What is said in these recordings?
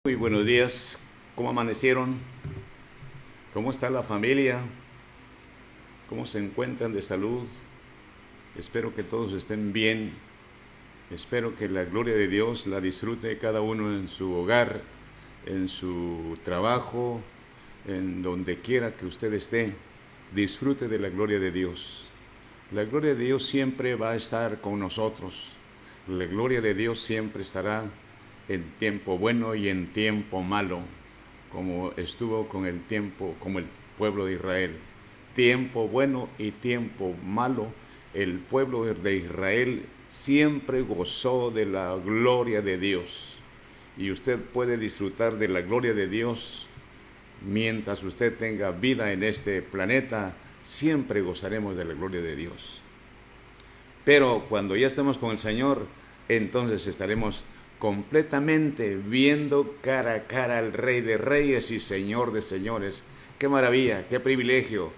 Muy buenos días, ¿cómo amanecieron? ¿Cómo está la familia? ¿Cómo se encuentran de salud? Espero que todos estén bien. Espero que la gloria de Dios la disfrute cada uno en su hogar, en su trabajo, en donde quiera que usted esté. Disfrute de la gloria de Dios. La gloria de Dios siempre va a estar con nosotros. La gloria de Dios siempre estará en tiempo bueno y en tiempo malo, como estuvo con el tiempo, como el pueblo de Israel. Tiempo bueno y tiempo malo, el pueblo de Israel siempre gozó de la gloria de Dios. Y usted puede disfrutar de la gloria de Dios mientras usted tenga vida en este planeta. Siempre gozaremos de la gloria de Dios. Pero cuando ya estemos con el Señor, entonces estaremos completamente viendo cara a cara al Rey de Reyes y Señor de Señores. ¡Qué maravilla! ¡Qué privilegio!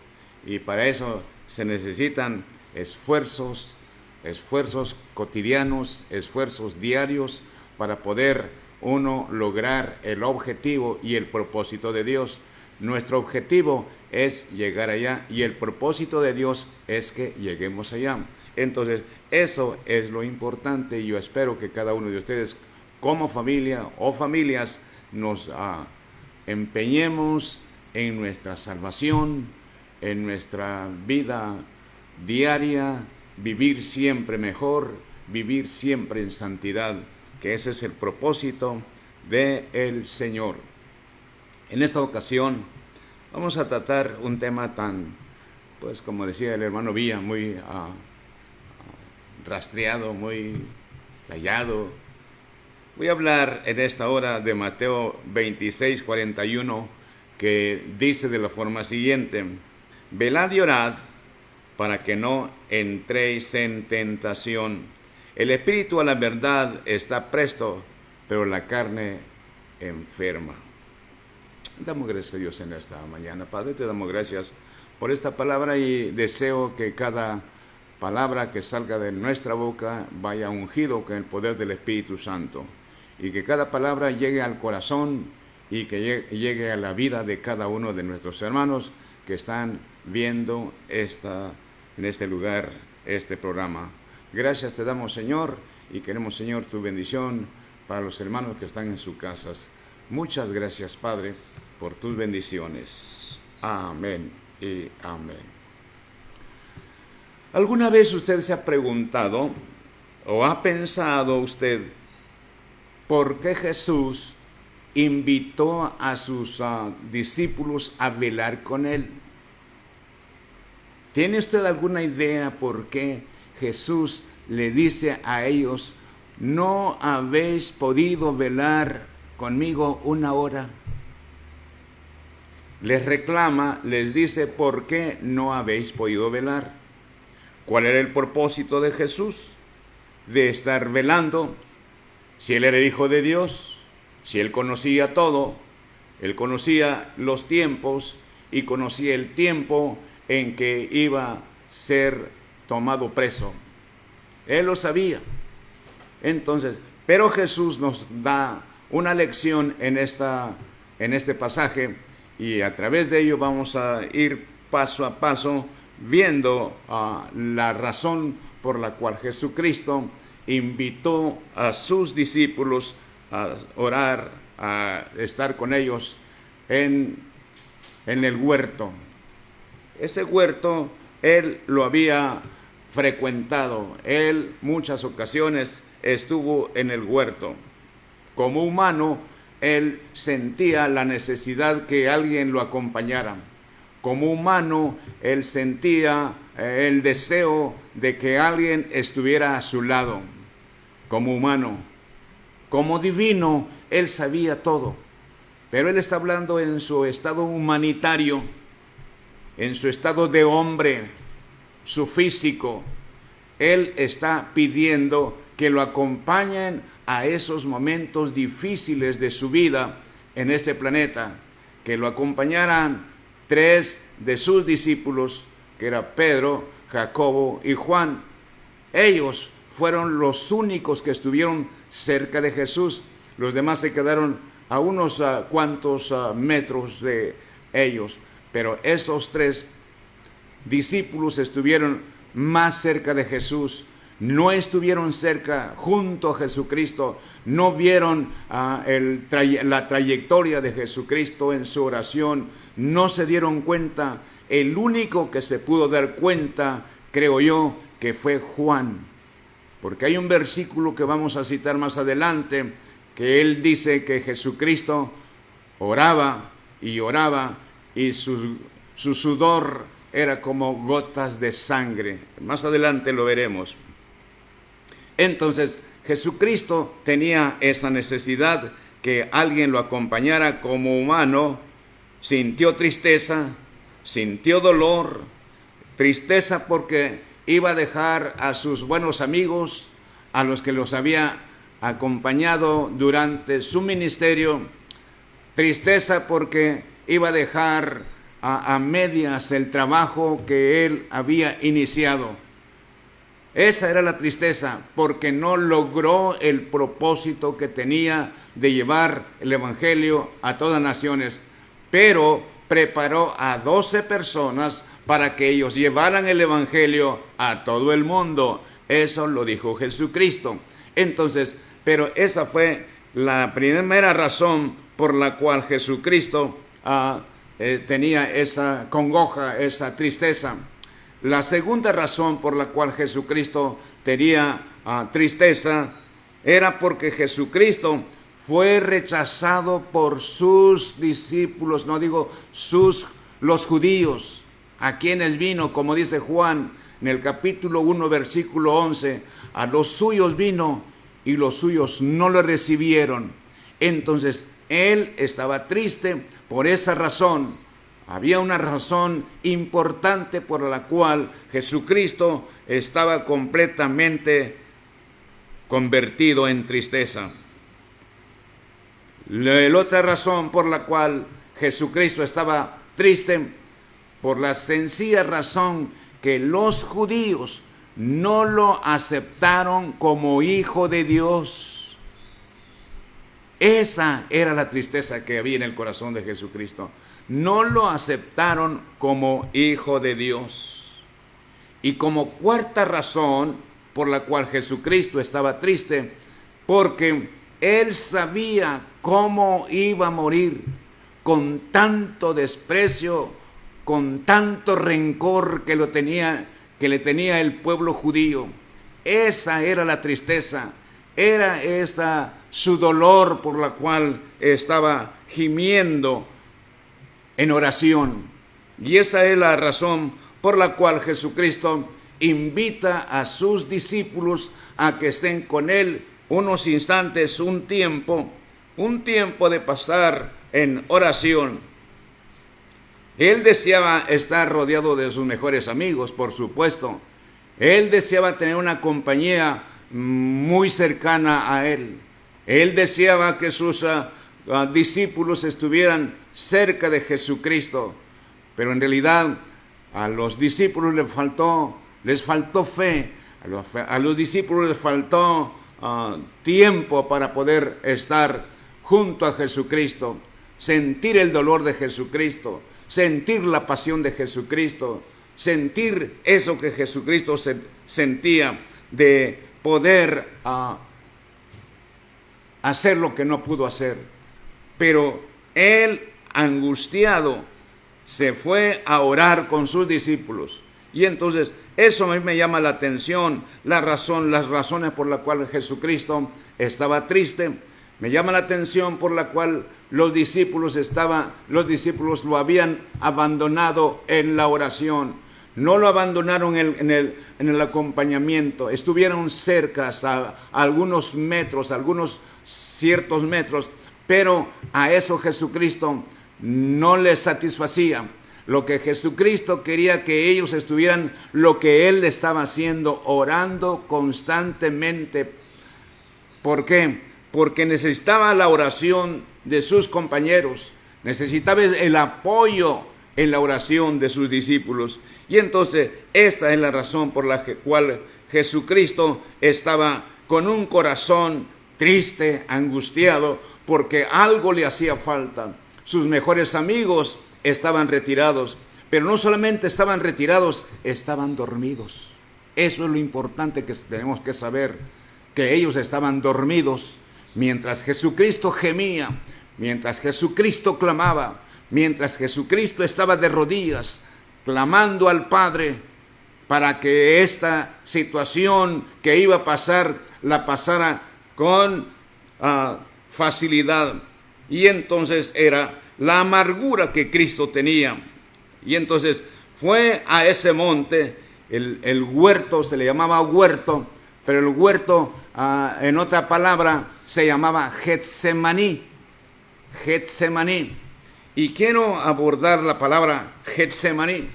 Y para eso se necesitan esfuerzos cotidianos, esfuerzos diarios para poder uno lograr el objetivo y el propósito de Dios. Nuestro objetivo es llegar allá y el propósito de Dios es que lleguemos allá. Entonces, eso es lo importante y yo espero que cada uno de ustedes, como familia o familias, nos empeñemos en nuestra salvación, en nuestra vida diaria, vivir siempre mejor, vivir siempre en santidad, que ese es el propósito del Señor. En esta ocasión vamos a tratar un tema tan, pues como decía el hermano Villa, muy rastreado, muy tallado. Voy a hablar en esta hora de Mateo 26:41, que dice de la forma siguiente: velad y orad para que no entréis en tentación. El espíritu a la verdad está presto, pero la carne enferma. Damos gracias a Dios en esta mañana. Padre, te damos gracias por esta palabra y deseo que cada palabra que salga de nuestra boca vaya ungido con el poder del Espíritu Santo y que cada palabra llegue al corazón y que llegue a la vida de cada uno de nuestros hermanos que están viendo en este lugar, este programa. Gracias te damos, Señor, y queremos, Señor, tu bendición para los hermanos que están en sus casas. Muchas gracias, Padre, por tus bendiciones. Amén y amén. ¿Alguna vez usted se ha preguntado o ha pensado usted por qué Jesús invitó a sus discípulos a velar con él? ¿Tiene usted alguna idea por qué Jesús le dice a ellos: no habéis podido velar conmigo una hora? Les reclama, les dice por qué no habéis podido velar. ¿Cuál era el propósito de Jesús de estar velando? Si él era hijo de Dios, si él conocía todo, él conocía los tiempos y conocía el tiempo en que iba a ser tomado preso. Él lo sabía. Entonces, pero Jesús nos da una lección en este pasaje y a través de ello vamos a ir paso a paso viendo la razón por la cual Jesucristo invitó a sus discípulos a orar, a estar con ellos en el huerto. Ese huerto él lo había frecuentado, él muchas ocasiones estuvo en el huerto. Como humano, él sentía la necesidad que alguien lo acompañara. Como humano, él sentía el deseo de que alguien estuviera a su lado. Como humano, como divino, él sabía todo. Pero él está hablando en su estado humanitario, en su estado de hombre, su físico. Él está pidiendo que lo acompañen a esos momentos difíciles de su vida en este planeta, que lo acompañaran 3 de sus discípulos, que era Pedro, Jacobo y Juan. Ellos fueron los únicos que estuvieron cerca de Jesús. Los demás se quedaron a unos cuantos metros de ellos, pero esos 3 discípulos estuvieron más cerca de Jesús, no estuvieron cerca junto a Jesucristo, no vieron la trayectoria de Jesucristo en su oración, no se dieron cuenta. El único que se pudo dar cuenta, creo yo, que fue Juan, porque hay un versículo que vamos a citar más adelante, que él dice que Jesucristo oraba y oraba y su sudor era como gotas de sangre. Más adelante lo veremos. Entonces, Jesucristo tenía esa necesidad que alguien lo acompañara como humano. Sintió tristeza, sintió dolor, tristeza porque iba a dejar a sus buenos amigos, a los que los había acompañado durante su ministerio, tristeza porque iba a dejar a medias el trabajo que él había iniciado. Esa era la tristeza, porque no logró el propósito que tenía de llevar el evangelio a todas naciones, pero preparó a 12 personas para que ellos llevaran el evangelio a todo el mundo. Eso lo dijo Jesucristo. Entonces, pero esa fue la primera razón por la cual Jesucristo tenía esa congoja, esa tristeza. La segunda razón por la cual Jesucristo tenía tristeza era porque Jesucristo fue rechazado por sus discípulos, no digo los judíos, a quienes vino, como dice Juan en el capítulo 1, versículo 11, a los suyos vino y los suyos no lo recibieron. Entonces, él estaba triste por esa razón. Había una razón importante por la cual Jesucristo estaba completamente convertido en tristeza. La otra razón por la cual Jesucristo estaba triste, por la sencilla razón que los judíos no lo aceptaron como hijo de Dios. Esa era la tristeza que había en el corazón de Jesucristo. No lo aceptaron como hijo de Dios. Y como cuarta razón por la cual Jesucristo estaba triste, porque él sabía cómo iba a morir, con tanto desprecio, con tanto rencor que le tenía el pueblo judío. Esa era la tristeza, era esa su dolor por la cual estaba gimiendo en oración. Y esa es la razón por la cual Jesucristo invita a sus discípulos a que estén con él unos instantes, un tiempo de pasar en oración. Él deseaba estar rodeado de sus mejores amigos, por supuesto. Él deseaba tener una compañía muy cercana a él. Él deseaba que sus discípulos estuvieran cerca de Jesucristo, pero en realidad a los discípulos les faltó fe, a los discípulos les faltó tiempo para poder estar junto a Jesucristo, sentir el dolor de Jesucristo, sentir la pasión de Jesucristo, sentir eso que Jesucristo sentía de poder hacer lo que no pudo hacer. Pero él, angustiado, se fue a orar con sus discípulos. Y entonces eso a mí me llama la atención, las razones por las cuales Jesucristo estaba triste. Me llama la atención por la cual los discípulos lo habían abandonado en la oración. No lo abandonaron en el acompañamiento. Estuvieron cerca a algunos metros, algunos ciertos metros, pero a eso Jesucristo no les satisfacía. Lo que Jesucristo quería que ellos estuvieran, lo que Él estaba haciendo, orando constantemente. ¿Por qué? Porque necesitaba la oración de sus compañeros, necesitaba el apoyo en la oración de sus discípulos. Y entonces esta es la razón por la cual Jesucristo estaba con un corazón triste, angustiado, porque algo le hacía falta. Sus mejores amigos estaban retirados, pero no solamente estaban retirados, estaban dormidos. Eso es lo importante que tenemos que saber, que ellos estaban dormidos mientras Jesucristo gemía, mientras Jesucristo clamaba, mientras Jesucristo estaba de rodillas, clamando al Padre para que esta situación que iba a pasar, la pasara con facilidad. Y entonces era la amargura que Cristo tenía. Y entonces fue a ese monte, el huerto, se le llamaba huerto, pero el huerto, en otra palabra, se llamaba Getsemaní. Getsemaní. Y quiero abordar la palabra Getsemaní.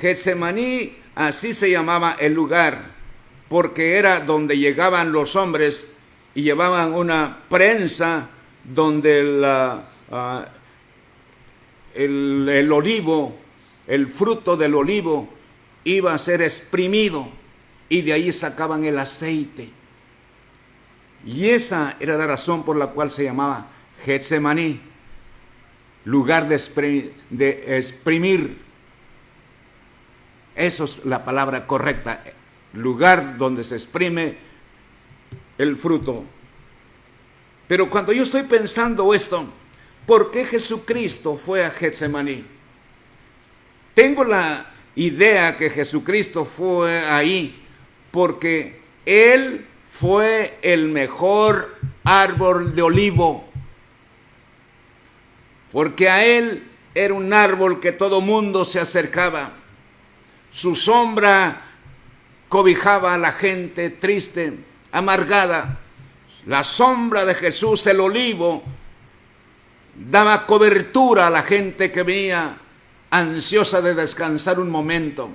Getsemaní, así se llamaba el lugar, porque era donde llegaban los hombres y llevaban una prensa donde el olivo, el fruto del olivo, iba a ser exprimido y de ahí sacaban el aceite. Y esa era la razón por la cual se llamaba Getsemaní, lugar de exprimir. Eso es la palabra correcta, lugar donde se exprime el fruto. Pero cuando yo estoy pensando esto, ¿por qué Jesucristo fue a Getsemaní? Tengo la idea que Jesucristo fue ahí porque Él fue el mejor árbol de olivo. Porque a Él era un árbol que todo mundo se acercaba. Su sombra cobijaba a la gente triste, amargada. La sombra de Jesús, el olivo, daba cobertura a la gente que venía ansiosa de descansar un momento.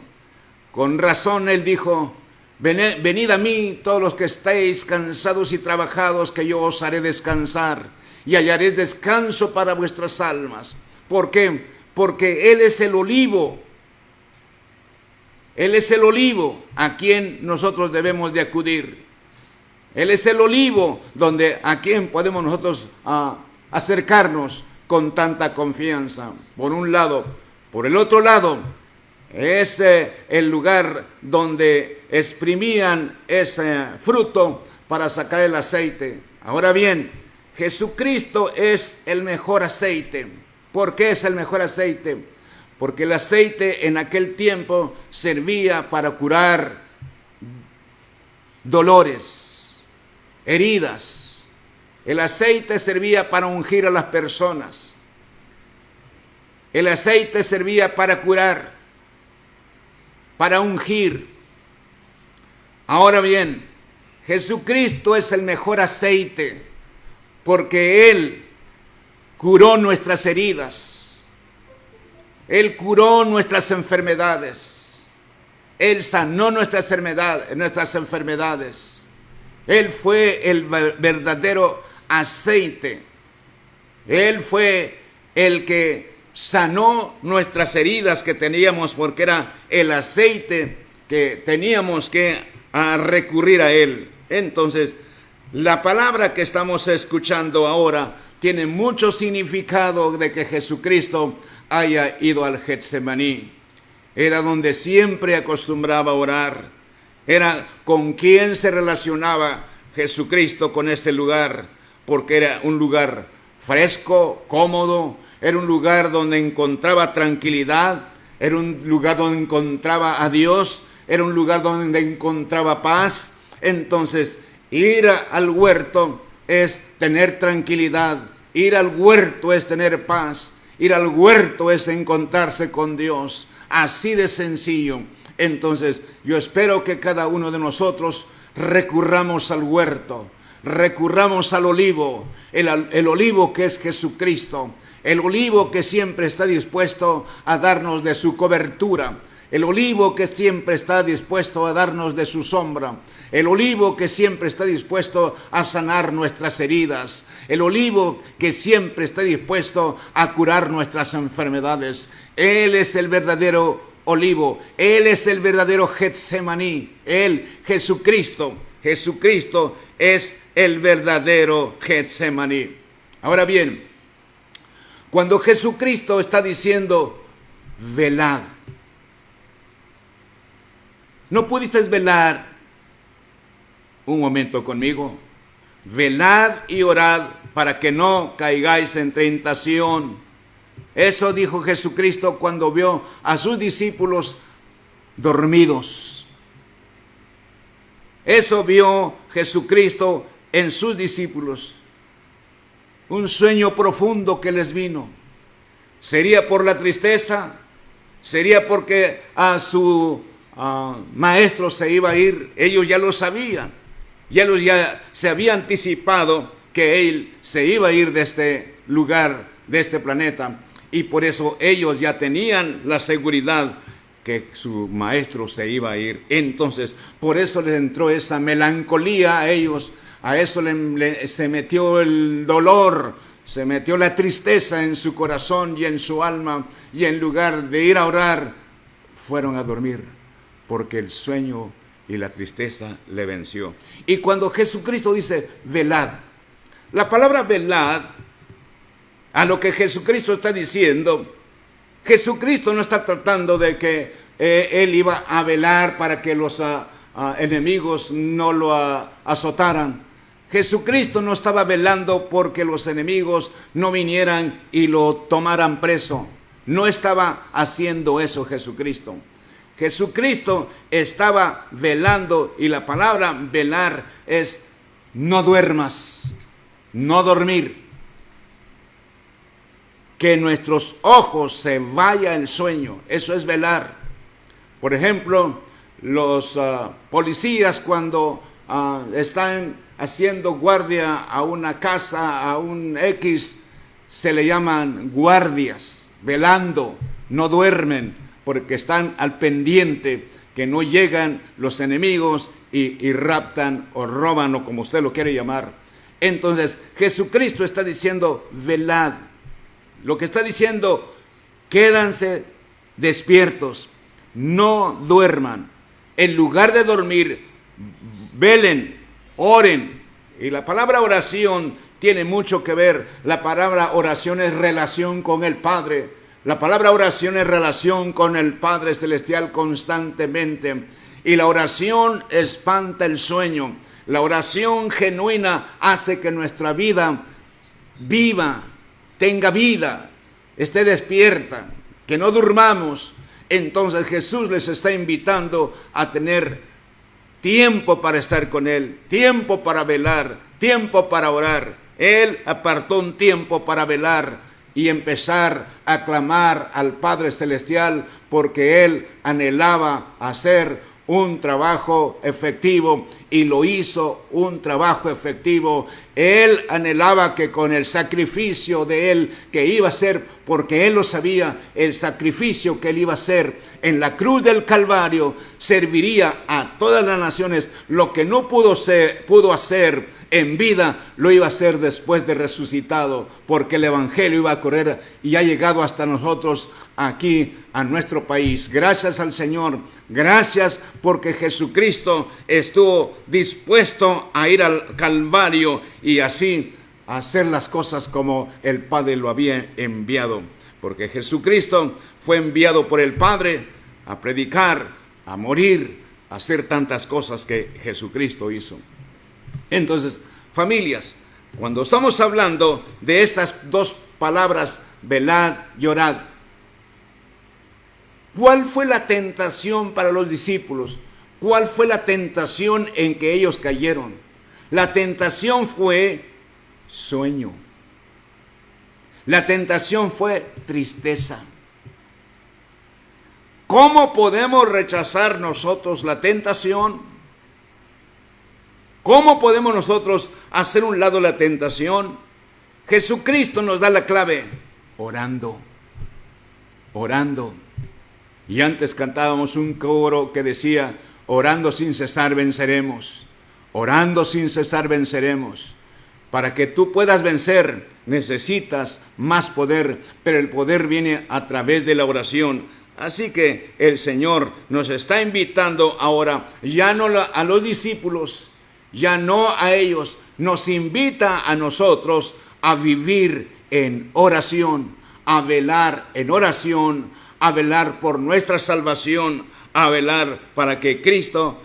Con razón Él dijo: venid a mí todos los que estéis cansados y trabajados, que yo os haré descansar y hallaréis descanso para vuestras almas. ¿Por qué? Porque Él es el olivo. Él es el olivo a quien nosotros debemos de acudir. Él es el olivo a quien podemos nosotros acercarnos con tanta confianza. Por un lado. Por el otro lado, es el lugar donde exprimían ese fruto para sacar el aceite. Ahora bien, Jesucristo es el mejor aceite. ¿Por qué es el mejor aceite? Porque el aceite en aquel tiempo servía para curar dolores, heridas. El aceite servía para ungir a las personas. El aceite servía para curar, para ungir. Ahora bien, Jesucristo es el mejor aceite porque Él curó nuestras heridas. Él curó nuestras enfermedades. Él sanó nuestras enfermedades. Él fue el verdadero aceite. Él fue el que sanó nuestras heridas que teníamos, porque era el aceite que teníamos que recurrir a Él. Entonces, la palabra que estamos escuchando ahora tiene mucho significado de que Jesucristo haya ido al Getsemaní. Era donde siempre acostumbraba a orar. Era con quien se relacionaba Jesucristo con ese lugar, porque era un lugar fresco, cómodo. Era un lugar donde encontraba tranquilidad, era un lugar donde encontraba a Dios, era un lugar donde encontraba paz. Entonces, ir al huerto es tener tranquilidad, ir al huerto es tener paz, ir al huerto es encontrarse con Dios, así de sencillo. Entonces, yo espero que cada uno de nosotros recurramos al huerto, recurramos al olivo, el olivo que es Jesucristo. El olivo que siempre está dispuesto a darnos de su cobertura. El olivo que siempre está dispuesto a darnos de su sombra. El olivo que siempre está dispuesto a sanar nuestras heridas. El olivo que siempre está dispuesto a curar nuestras enfermedades. Él es el verdadero olivo. Él es el verdadero Getsemaní. Él, Jesucristo. Jesucristo es el verdadero Getsemaní. Ahora bien, cuando Jesucristo está diciendo, velad, ¿no pudiste velar un momento conmigo? Velad y orad para que no caigáis en tentación. Eso dijo Jesucristo cuando vio a sus discípulos dormidos. Eso vio Jesucristo en sus discípulos. Un sueño profundo que les vino. ¿Sería por la tristeza? ¿Sería porque a su maestro se iba a ir? Ellos ya lo sabían. Ya se había anticipado que él se iba a ir de este lugar, de este planeta. Y por eso ellos ya tenían la seguridad que su maestro se iba a ir. Entonces, por eso les entró esa melancolía a ellos. A eso se metió el dolor, se metió la tristeza en su corazón y en su alma. Y en lugar de ir a orar, fueron a dormir, porque el sueño y la tristeza le venció. Y cuando Jesucristo dice, velad, la palabra velad, a lo que Jesucristo está diciendo, Jesucristo no está tratando de que Él iba a velar para que los enemigos no lo azotaran. Jesucristo no estaba velando porque los enemigos no vinieran y lo tomaran preso. No estaba haciendo eso Jesucristo. Jesucristo estaba velando, y la palabra velar es no duermas, no dormir. Que nuestros ojos se vaya el sueño, eso es velar. Por ejemplo, los policías cuando están haciendo guardia a una casa, a un X, se le llaman guardias, velando, no duermen, porque están al pendiente que no llegan los enemigos y raptan o roban, o como usted lo quiere llamar. Entonces, Jesucristo está diciendo, velad. Lo que está diciendo, quédanse despiertos, no duerman. En lugar de dormir, velen, oren. Y la palabra oración tiene mucho que ver. La palabra oración es relación con el Padre. La palabra oración es relación con el Padre Celestial constantemente. Y la oración espanta el sueño. La oración genuina hace que nuestra vida viva, tenga vida, esté despierta, que no durmamos. Entonces Jesús les está invitando a tener tiempo para estar con Él, tiempo para velar, tiempo para orar. Él apartó un tiempo para velar y empezar a clamar al Padre Celestial, porque Él anhelaba hacer un trabajo efectivo, y lo hizo un trabajo efectivo. Él anhelaba que con el sacrificio de Él que iba a hacer, porque Él lo sabía, el sacrificio que Él iba a hacer en la cruz del Calvario serviría a todas las naciones. Lo que no pudo hacer en vida, lo iba a hacer después de resucitado, porque el Evangelio iba a correr y ha llegado hasta nosotros aquí, a nuestro país. Gracias al Señor, gracias porque Jesucristo estuvo dispuesto a ir al Calvario y así hacer las cosas como el Padre lo había enviado, porque Jesucristo fue enviado por el Padre a predicar, a morir, a hacer tantas cosas que Jesucristo hizo. Entonces, familias, cuando estamos hablando de estas dos palabras, velad y orad, ¿cuál fue la tentación para los discípulos? ¿Cuál fue la tentación en que ellos cayeron? La tentación fue sueño. La tentación fue tristeza. ¿Cómo podemos rechazar nosotros la tentación? ¿Cómo podemos nosotros hacer un lado la tentación? Jesucristo nos da la clave: orando, orando. Y antes cantábamos un coro que decía: orando sin cesar venceremos, orando sin cesar venceremos. Para que tú puedas vencer necesitas más poder, pero el poder viene a través de la oración. Así que el Señor nos está invitando ahora, ya no a los discípulos, ya no a ellos, nos invita a nosotros a vivir en oración, a velar en oración, a velar por nuestra salvación, a velar para que Cristo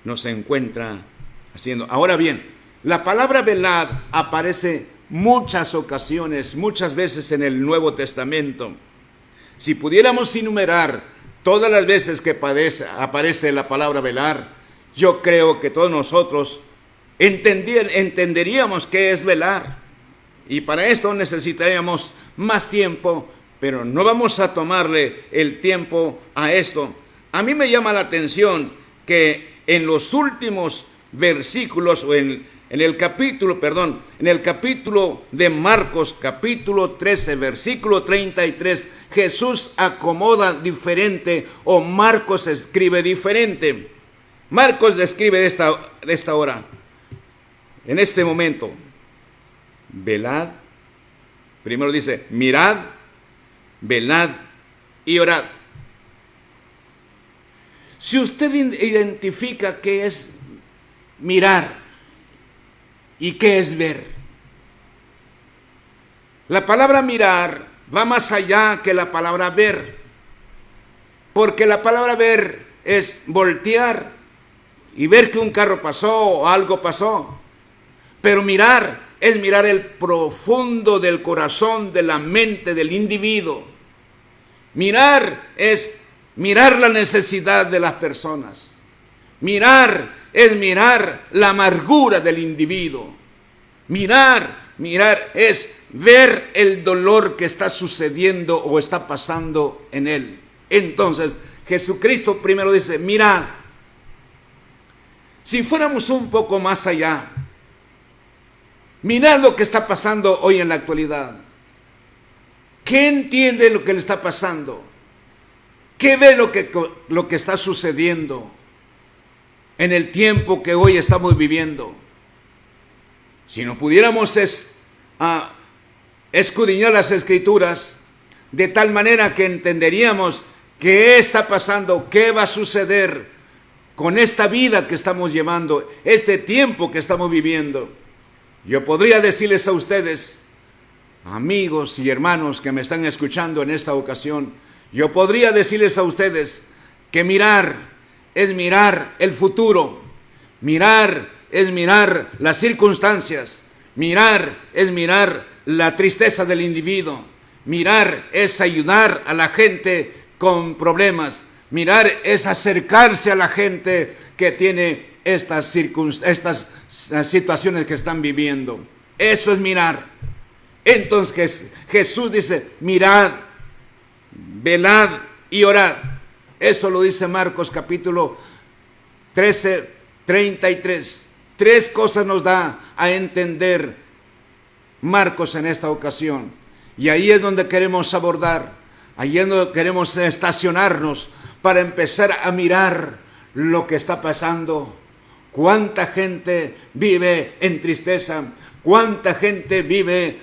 nos encuentra haciendo. Ahora bien, la palabra velar aparece muchas ocasiones, muchas veces en el Nuevo Testamento. Si pudiéramos enumerar todas las veces que aparece la palabra velar, yo creo que todos nosotros entenderíamos qué es velar. Y para esto necesitaríamos más tiempo, pero no vamos a tomarle el tiempo a esto. A mí me llama la atención que en los últimos versículos, o en el capítulo de Marcos, capítulo 13, versículo 33, Jesús acomoda diferente, o Marcos escribe diferente. Marcos describe de esta hora, en este momento, velad, primero dice, mirad, velad y orad. Si usted identifica qué es mirar y qué es ver, la palabra mirar va más allá que la palabra ver, porque la palabra ver es voltear y ver que un carro pasó o algo pasó, pero mirar es mirar el profundo del corazón, de la mente del individuo. Mirar es mirar la necesidad de las personas. Mirar es mirar la amargura del individuo. Mirar es ver el dolor que está sucediendo o está pasando en él. Entonces, Jesucristo primero dice, mirad. Si fuéramos un poco más allá, mirad lo que está pasando hoy en la actualidad. ¿Qué entiende lo que le está pasando? ¿Qué ve lo que está sucediendo en el tiempo que hoy estamos viviendo? Si no pudiéramos escudriñar las Escrituras de tal manera que entenderíamos qué está pasando, qué va a suceder con esta vida que estamos llevando, este tiempo que estamos viviendo. Yo podría decirles a ustedes, amigos y hermanos que me están escuchando en esta ocasión, yo podría decirles a ustedes que mirar es mirar el futuro, mirar es mirar las circunstancias, mirar es mirar la tristeza del individuo, mirar es ayudar a la gente con problemas, mirar es acercarse a la gente que tiene estas situaciones que están viviendo. Eso es mirar. Entonces Jesús dice, mirad, velad y orad. Eso lo dice Marcos capítulo 13, 33. Tres cosas nos da a entender Marcos en esta ocasión. Y ahí es donde queremos abordar, ahí es donde queremos estacionarnos para empezar a mirar lo que está pasando. Cuánta gente vive en tristeza, cuánta gente vive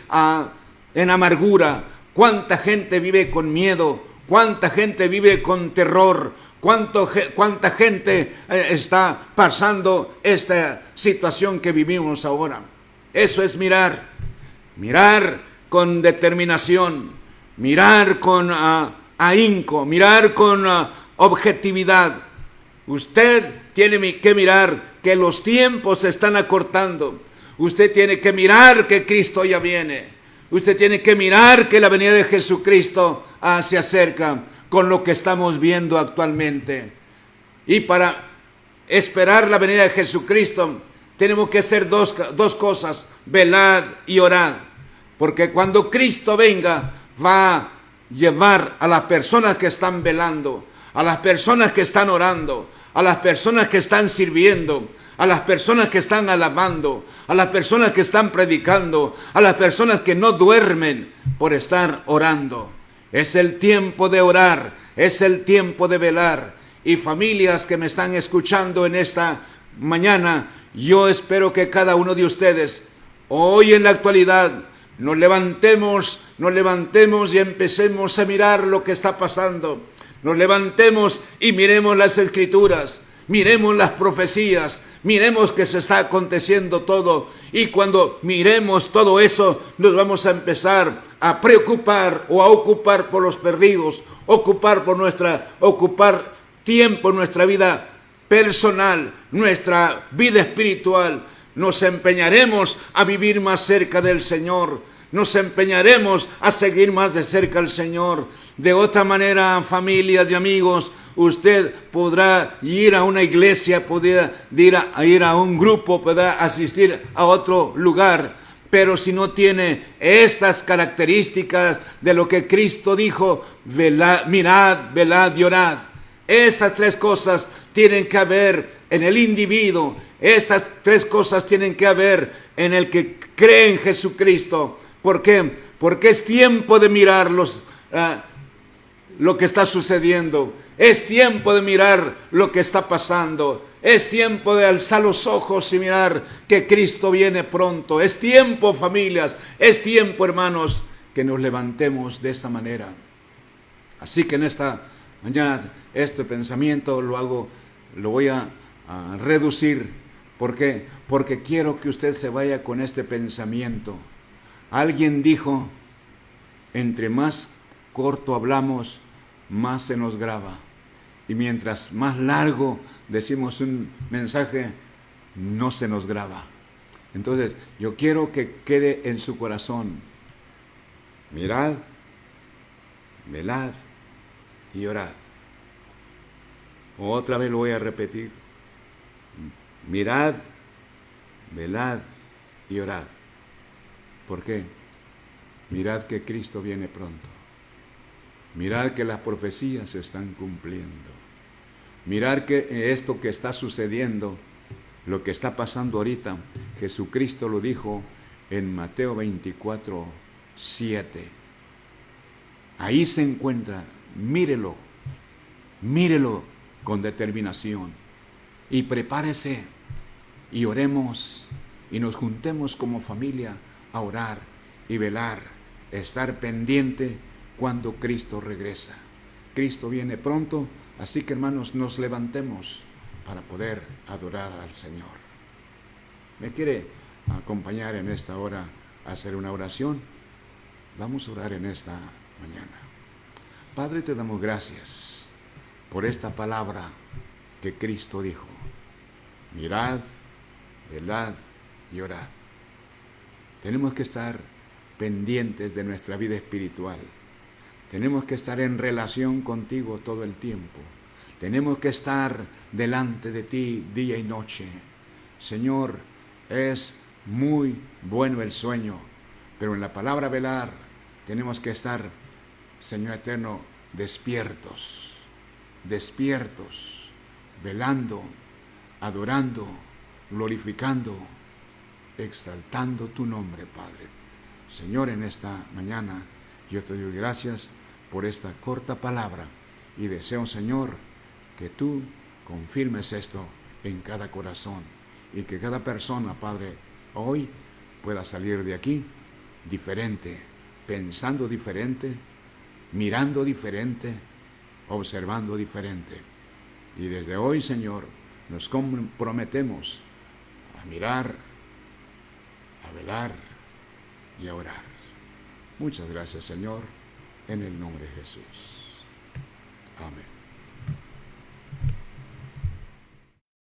en amargura, cuánta gente vive con miedo, cuánta gente vive con terror, cuánta gente está pasando esta situación que vivimos ahora. Eso es mirar, mirar con determinación, mirar con ahínco, mirar con objetividad. Usted tiene que mirar que los tiempos se están acortando. Usted tiene que mirar que Cristo ya viene. Usted tiene que mirar que la venida de Jesucristo se acerca con lo que estamos viendo actualmente. Y para esperar la venida de Jesucristo tenemos que hacer dos cosas: velad y orad. Porque cuando Cristo venga va a llevar a las personas que están velando, a las personas que están orando, a las personas que están sirviendo, a las personas que están alabando, a las personas que están predicando, a las personas que no duermen por estar orando. Es el tiempo de orar, es el tiempo de velar. Y familias que me están escuchando en esta mañana, yo espero que cada uno de ustedes, hoy en la actualidad, nos levantemos y empecemos a mirar lo que está pasando. Nos levantemos y miremos las Escrituras. miremos las profecías, miremos que se está aconteciendo todo, y cuando miremos todo eso, nos vamos a empezar a preocupar o a ocupar por los perdidos, ocupar tiempo en nuestra vida personal, nuestra vida espiritual. Nos empeñaremos a vivir más cerca del Señor, nos empeñaremos a seguir más de cerca al Señor. De otra manera, familias y amigos, usted podrá ir a una iglesia, podrá ir a un grupo, podrá asistir a otro lugar, pero si no tiene estas características de lo que Cristo dijo, mirad, velad y orad. Estas tres cosas tienen que haber en el individuo, estas tres cosas tienen que haber en el que cree en Jesucristo. ¿Por qué? Porque es tiempo de mirar lo que está sucediendo, es tiempo de mirar lo que está pasando, es tiempo de alzar los ojos y mirar que Cristo viene pronto. Es tiempo, familias, es tiempo, hermanos, que nos levantemos de esta manera. Así que en esta mañana este pensamiento lo voy a reducir. ¿Por qué? Porque quiero que usted se vaya con este pensamiento. Alguien dijo, entre más corto hablamos, más se nos graba. Y mientras más largo decimos un mensaje, no se nos graba. Entonces, yo quiero que quede en su corazón: mirad, velad y orad. Otra vez lo voy a repetir: mirad, velad y orad. ¿Por qué? Mirad que Cristo viene pronto. Mirad que las profecías se están cumpliendo. Mirad que esto que está sucediendo, lo que está pasando ahorita, Jesucristo lo dijo en Mateo 24, 7. Ahí se encuentra, mírelo con determinación y prepárese y oremos y nos juntemos como familia a orar y velar, estar pendiente cuando Cristo regresa. Cristo viene pronto, así que hermanos, nos levantemos para poder adorar al Señor. ¿Me quiere acompañar en esta hora a hacer una oración? Vamos a orar en esta mañana. Padre, te damos gracias por esta palabra que Cristo dijo: mirad, velad y orad. Tenemos que estar pendientes de nuestra vida espiritual. Tenemos que estar en relación contigo todo el tiempo. Tenemos que estar delante de ti día y noche. Señor, es muy bueno el sueño, pero en la palabra velar tenemos que estar, Señor eterno, despiertos, velando, adorando, glorificando, exaltando tu nombre, Padre. Señor, en esta mañana yo te doy gracias por esta corta palabra y deseo, Señor, que tú confirmes esto en cada corazón y que cada persona, Padre, hoy pueda salir de aquí diferente, pensando diferente, mirando diferente, observando diferente. Y desde hoy, Señor, nos comprometemos a mirar, a velar y a orar. Muchas gracias, Señor, en el nombre de Jesús. Amén.